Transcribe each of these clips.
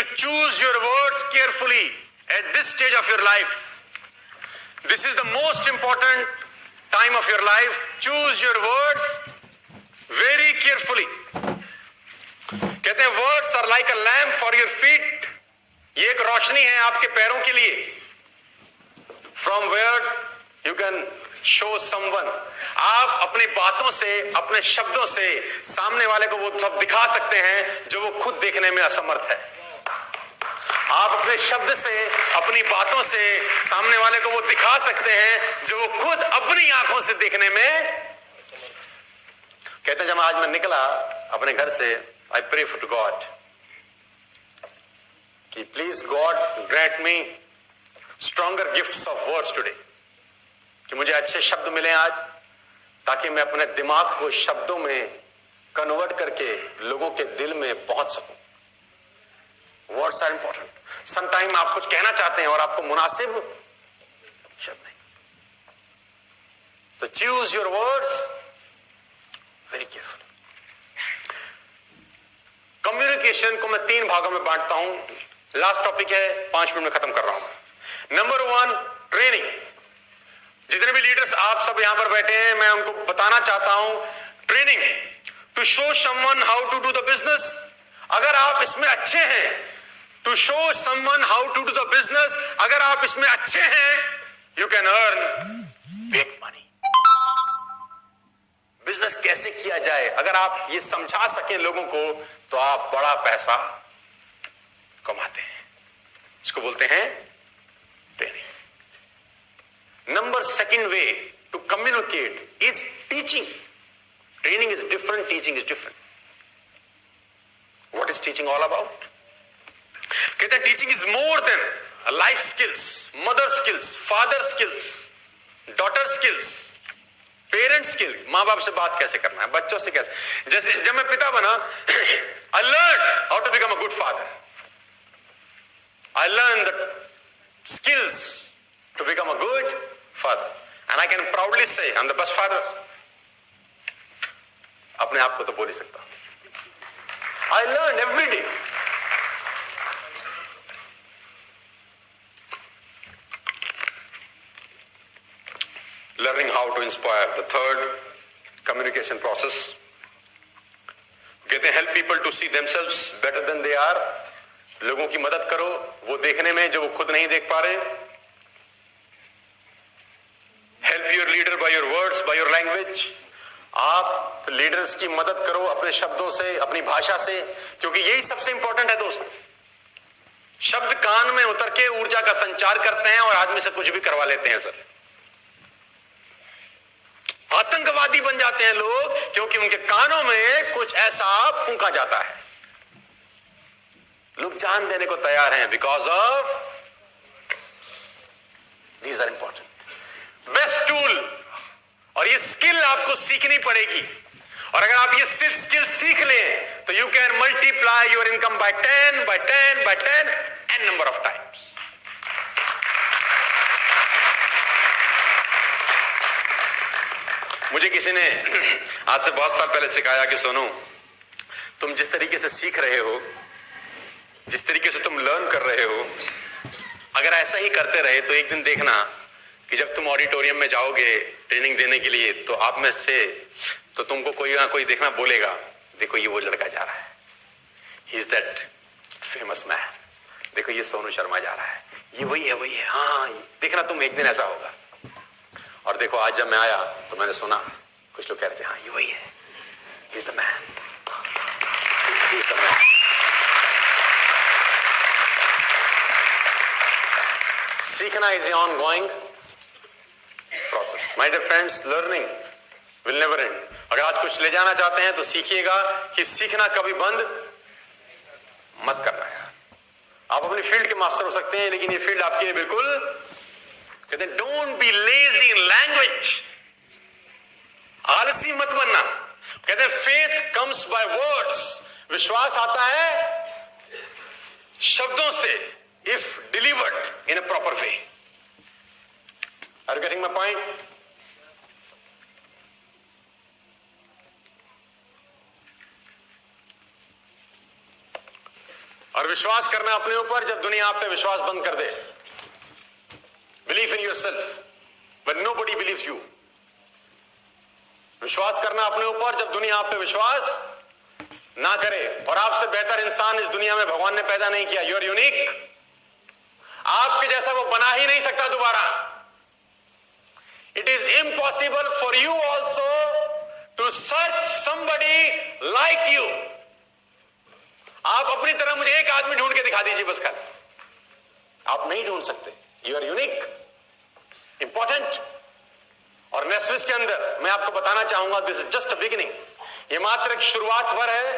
you choose your words carefully at this stage of your life. This is the most important time of your life. Choose your words very carefully. कहते हैं words are like a lamp for your feet. ये एक रोशनी है आपके पैरों के लिए. From where you can show someone. आप अपनी बातों से, अपने शब्दों से सामने वाले को वो सब दिखा सकते हैं जो वो खुद देखने में असमर्थ है. आप अपने शब्द से, अपनी बातों से सामने वाले को वो दिखा सकते हैं जो वो खुद अपनी आंखों से देखने में. कहते हैं जब आज मैं निकला अपने घर से, I pray to God कि please God grant me stronger gifts of words today, कि मुझे अच्छे शब्द मिले आज, ताकि मैं अपने दिमाग को शब्दों में कन्वर्ट करके लोगों के दिल में पहुंच सकूं. Words are important. समटाइम आप कुछ कहना चाहते हैं और आपको मुनासिब शब्द नहीं, तो choose your words very carefully. Communication को मैं 3 भागों में बांटता हूं. लास्ट टॉपिक है, 5 मिनट में खत्म कर रहा हूं. Number 1, training. जितने भी लीडर्स आप सब यहां पर बैठे हैं, मैं उनको बताना चाहता हूं, training to show someone how to do the business. अगर आप इसमें अच्छे हैं, to show someone how to do the business, अगर आप इसमें अच्छे हैं, you can earn big money. Business कैसे किया जाए, अगर आप ये समझा सकें लोगों को, तो आप बड़ा पैसा कमाते हैं. इसको बोलते हैं training. Number 2 way to communicate is teaching. Training is different, teaching is different. What is teaching all about? कहते हैं teaching is more than life skills, mother skills, father skills, daughter skills, parent skill. माँ बाप से बात कैसे करना है, बच्चों से कैसे. जैसे जब मैं पिता बना, I learned how to become a good father. I learned the skills to become a good father, and I can proudly say I'm the best father. अपने आप को तो बोल ही सकता. I learn every day. Learning how to inspire. The third communication process. कहते हैं help people to see themselves better than they are. लोगों की मदद करो वो देखने में जो वो खुद नहीं देख पा रहे. Help your leader by your words, by your language. आप लीडर्स की मदद करो अपने शब्दों से, अपनी भाषा से, क्योंकि यही सबसे इंपॉर्टेंट है दोस्त. शब्द कान में उतर के ऊर्जा का संचार करते हैं और आदमी से कुछ भी करवा लेते हैं. सर, आतंकवादी बन जाते हैं लोग क्योंकि उनके कानों में कुछ ऐसा फूंका जाता है. लोग जान देने को तैयार हैं because of these are important. Best tool, और ये स्किल आपको सीखनी पड़ेगी, और अगर आप ये स्किल सीख लें तो you can multiply your income by 10 by 10 by 10 N number of times. मुझे किसी ने आज से बहुत साल पहले सिखाया कि सोनू, तुम जिस तरीके से सीख रहे हो, जिस तरीके से तुम लर्न कर रहे हो, अगर ऐसा ही करते रहे तो एक दिन देखना कि जब तुम ऑडिटोरियम में जाओगे ट्रेनिंग देने के लिए, तो आप में से तो तुमको कोई ना कोई देखना बोलेगा, देखो ये वो लड़का जा रहा है, he is that famous man, देखो ये सोनू शर्मा जा रहा है, ये वही है, वही है. हाँ, देखना तुम एक दिन ऐसा होगा. और देखो आज जब मैं आया तो मैंने सुना कुछ लोग कह रहे थे, हाँ ये वही है, he is the man, he is the man. सीखना is a ongoing process. My dear friends, learning will never end. अगर आज कुछ ले जाना चाहते हैं तो सीखिएगा कि सीखना कभी बंद मत करना है. आप अपनी फील्ड के मास्टर हो सकते हैं, लेकिन ये फील्ड आपके लिए बिल्कुल, कहते हैं don't be lazy in language. आलसी मत बनना. कहते हैं फेथ कम्स बाय वर्ड्स. विश्वास आता है शब्दों से, if delivered in a proper way. Are you getting my point? और विश्वास करना अपने ऊपर जब दुनिया आप पे विश्वास बंद कर दे। Believe in yourself when nobody believes you. विश्वास करना अपने ऊपर जब दुनिया आप पे विश्वास ना करे। और आपसे बेहतर इंसान इस दुनिया में भगवान ने पैदा नहीं किया। You are unique. आपके जैसा वो बना ही नहीं सकता दोबारा। It is impossible for you also to search somebody like you. आप अपनी तरह मुझे एक आदमी ढूंढ के दिखा दीजिए बस खाली। आप नहीं ढूंढ सकते। You are unique, important. और नेस्विस के अंदर मैं आपको बताना चाहूंगा, this is just a beginning. ये मात्र एक शुरुआत भर है।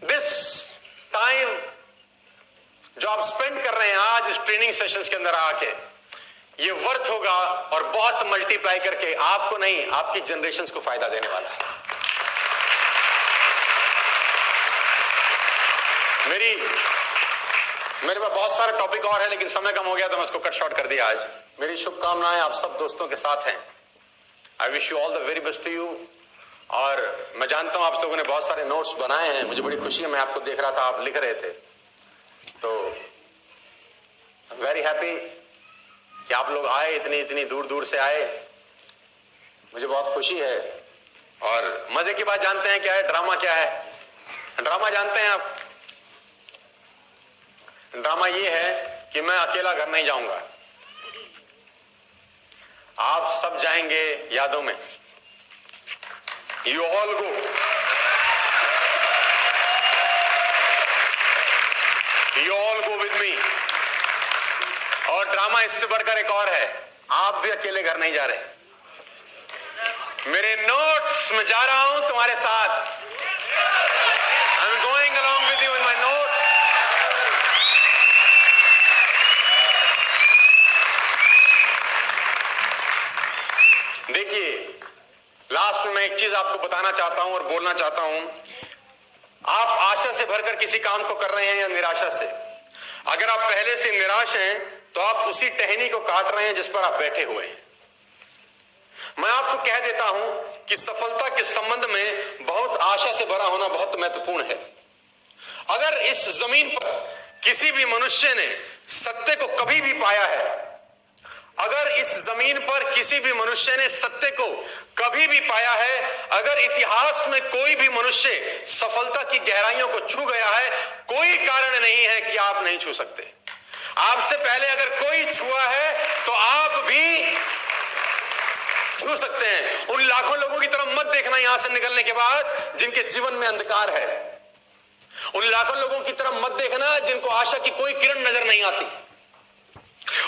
दिस टाइम जो आप स्पेंड कर रहे हैं आज इस ट्रेनिंग सेशंस के अंदर आके, ये वर्थ होगा और बहुत मल्टीप्लाई करके आपको नहीं, आपकी जनरेशंस को फायदा देने वाला है। मेरे पास बहुत सारे टॉपिक और है, लेकिन समय कम हो गया तो मैं इसको कट शॉर्ट कर दिया आज। मेरी शुभकामनाएं आप सब दोस्तों के साथ हैं। I wish you all the very best to you. और मैं जानता हूं आप लोगों ने बहुत सारे नोट्स बनाए हैं, मुझे बड़ी खुशी है। मैं आपको देख रहा था, आप लिख रहे थे, तो आई एम वेरी हैप्पी कि आप लोग आए, इतनी दूर दूर से आए। मुझे बहुत खुशी है। और मजे की बात जानते हैं क्या है? ड्रामा क्या है? ड्रामा जानते हैं आप? ड्रामा ये है कि मैं अकेला घर नहीं जाऊंगा, आप सब जाएंगे यादों में। You all go. You all go with me. और ड्रामा इससे बढ़कर एक और है, आप भी अकेले घर नहीं जा रहे। मेरे नोट्स में जा रहा हूं तुम्हारे साथ। I am going along with you in my notes. देखिए, लास्ट में मैं एक चीज आपको बताना चाहता हूं और बोलना चाहता हूं। आप आशा से भरकर किसी काम को कर रहे हैं या निराशा से? अगर आप पहले से निराश हैं तो आप उसी टहनी को काट रहे हैं जिस पर आप बैठे हुए हैं। मैं आपको कह देता हूं कि सफलता के संबंध में बहुत आशा से भरा होना बहुत महत्वपूर्ण है। अगर इस जमीन पर किसी भी मनुष्य ने सत्य को कभी भी पाया है, अगर इस जमीन पर किसी भी मनुष्य ने सत्य को कभी भी पाया है, अगर इतिहास में कोई भी मनुष्य सफलता की गहराइयों को छू गया है, कोई कारण नहीं है कि आप नहीं छू सकते। आपसे पहले अगर कोई छुआ है तो आप भी छू सकते हैं। उन लाखों लोगों की तरफ मत देखना यहां से निकलने के बाद जिनके जीवन में अंधकार है। उन लाखों लोगों की तरफ मत देखना जिनको आशा की कोई किरण नजर नहीं आती।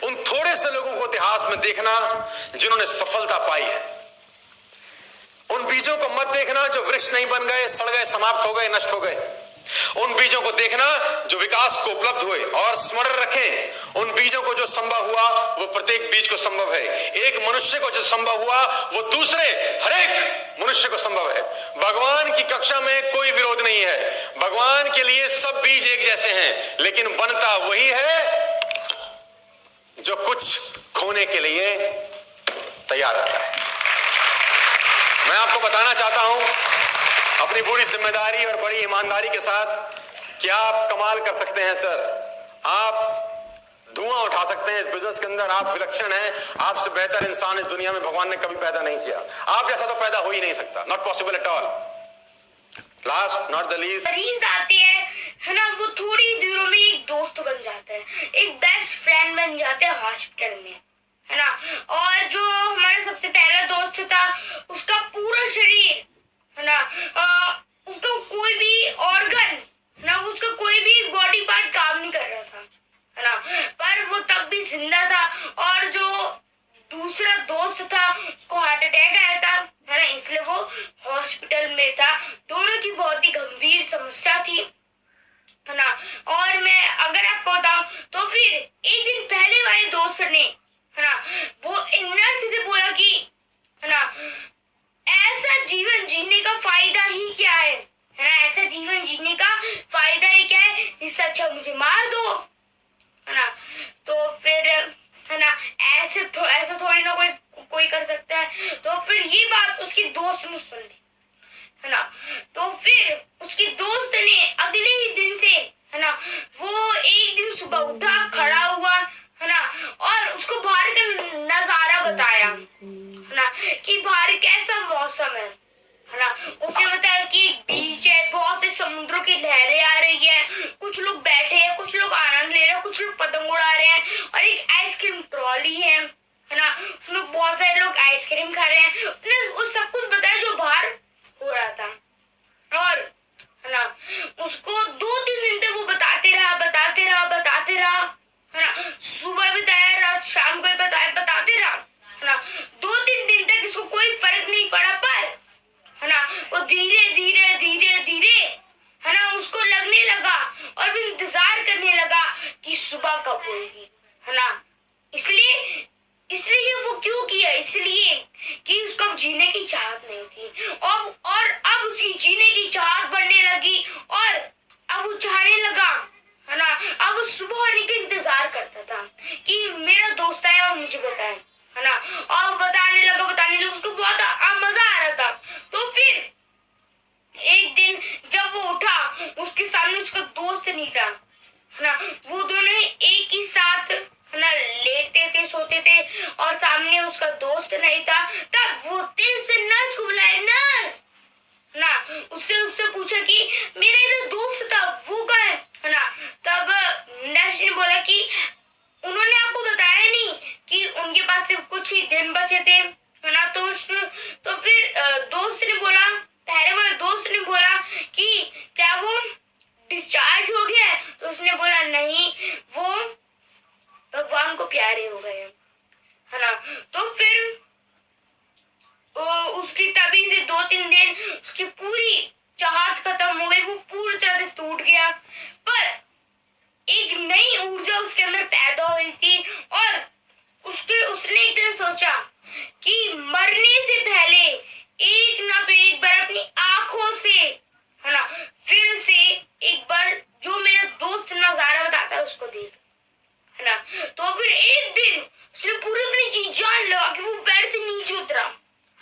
उन थोड़े से लोगों को इतिहास में देखना जिन्होंने सफलता पाई है। उन बीजों को मत देखना जो वृक्ष नहीं बन गए, सड़ गए, समाप्त हो गए, नष्ट हो गए। उन बीजों को देखना जो विकास को उपलब्ध हुए। और स्मरण रखें, उन बीजों को जो संभव हुआ वो प्रत्येक बीज को संभव है। एक मनुष्य को जो संभव हुआ वो दूसरे हर एक मनुष्य को संभव है। भगवान की कक्षा में कोई विरोध नहीं है। भगवान के लिए सब बीज एक जैसे हैं, लेकिन बनता वही है जो कुछ खोने के लिए तैयार रहता है। मैं आपको बताना चाहता हूं अपनी पूरी जिम्मेदारी और बड़ी ईमानदारी के साथ कि आप कमाल कर सकते हैं सर। आप धुआं उठा सकते हैं इस बिजनेस के अंदर। आप विलक्षण हैं। आपसे बेहतर इंसान इस दुनिया में भगवान ने कभी पैदा नहीं किया। आप जैसा तो पैदा हो ही नहीं सकता। Not possible at all. Last not the least, मरीज आती है ना, वो थोड़ी देर में एक दोस्त बन जाते हैं, एक बेस्ट फ्रेंड बन जाते हैं हॉस्पिटल में, है ना। और जो हमारा सबसे पहला दोस्त था उसका पूरा शरीर, है ना, उसका कोई भी ऑर्गन ना, उसका कोई भी बॉडी पार्ट काम नहीं कर रहा था, है ना, पर वो तब भी जिंदा था। और जो दूसरा दोस्त था उसको हार्ट अटैक आया था, है ना, इसलिए वो हॉस्पिटल में था। दोनों की बहुत ही गंभीर समस्या थी, है ना। और मैं अगर आपको बताऊं तो फिर एक दिन पहले वाले दोस्त ने, है ना, वो नर्स से बोला कि, है ना, ऐसा जीवन जीने का फायदा ही क्या है ना, ऐसा जीवन जीने का फायदा ही क्या है, इससे अच्छा मुझे मार दो, है ना। तो फिर, है ना, ऐसा थोड़ी ना कोई कर सकता है। तो फिर ये बात उसके दोस्त ने सुन ली, है ना। तो फिर उसके दोस्त ने अगले ही दिन से, है ना, शाम को बताते रहा, है ना। 2-3 दिन तक इसको कोई फर्क नहीं पड़ा, पर है ना वो धीरे धीरे धीरे धीरे है ना उसको लगने लगा और वो इंतजार करने लगा कि सुबह कब होगी, है ना। इसलिए इसलिए वो क्यों किया, इसलिए कि उसको अब जीने की चाहत नहीं थी, और अब उसकी जीने की चाहत बढ़ने लगी और अब वो चाहने लगा, है ना। अब वो सुबह होने का इंतजार करता था कि मेरा दोस्त आया और मुझे बताए, है ना। और बताने लगा उसको बहुत मजा आ रहा था। तो फिर एक दिन जब वो उठा, उसके सामने उसका दोस्त नहीं था, है ना। वो दोनों एक ही साथ, है ना, लेटते थे, सोते थे, और सामने उसका दोस्त नहीं था। तब वो तेज से नर्स को बुलाया, नर्स, है ना। उससे पूछा कि मेरा इधर दोस्त था, वो कहाँ है ना। तब नर्स ने बोला कि उन्होंने आपको बताया नहीं कि उनके पास सिर्फ कुछ ही दिन बचे थे, है ना। तो फिर दोस्त ने बोला, पहले वाले दोस्त ने बोला कि क्या वो डिस्चार्ज हो गया है। तो उसने बोला नहीं, वो भगवान को प्यारे हो गए, है ना। तो फिर उसकी तभी से 2-3 दिन उसकी पूरी चाहत खत्म हो गई, वो पूरी तरह से टूट गया। पर एक नई ऊर्जा उसके अंदर पैदा हुई थी, और उसने एक दिन सोचा कि मरने से पहले एक ना तो एक बार अपनी आंखों से, है ना, फिर से एक बार जो मेरा दोस्त नजारा बताता है उसको देख, है ना। तो फिर एक दिन उसने पूरी अपनी जी जान लगा कि वो बेड से नीचे उतरा,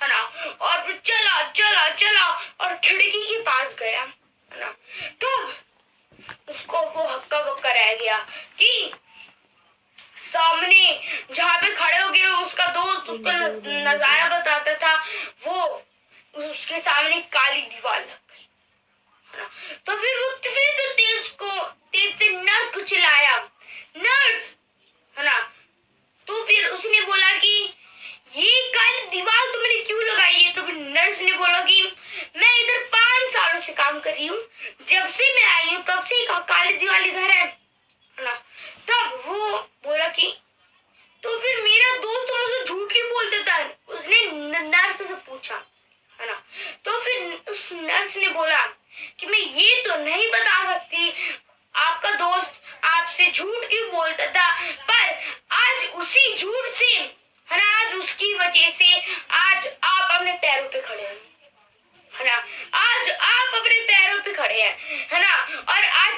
है ना, और फिर चला चला चला और खिड़की के पास गया, है ना। तब उसको वो हक्का बक्का रह गया कि सामने जहाँ पे खड़े हो गए उसका दोस्त उसको नजारा बताता था, वो उसके सामने काली दीवार लग गई, है ना। तो फिर वो तेज से नर्स को चिल्लाया, नर्स, है ना। तो फिर उसने बोला कि ये काली दीवार तुमने क्यों लगाई है। तो फिर नर्स ने बोला कि मैं इधर 5 सालों से काम कर रही हूँ, जब से मैं आई हूँ तब से काली दीवार इधर है ना। तब वो बोला कि तो फिर मेरा दोस्त मुझसे झूठ क्यों बोल देता है, उसने नर्स से पूछा, है ना। तो फिर उस नर्स ने बोला कि मैं ये तो नहीं बता सकती आपका दोस्त आपसे झूठ क्यों बोलता था, पर आज उसी झूठ से, है ना, आज उसकी वजह से आज आप अपने पैरों पे खड़े हैं, है ना। आज आप अपने पैरों पे खड़े हैं, है ना। और आज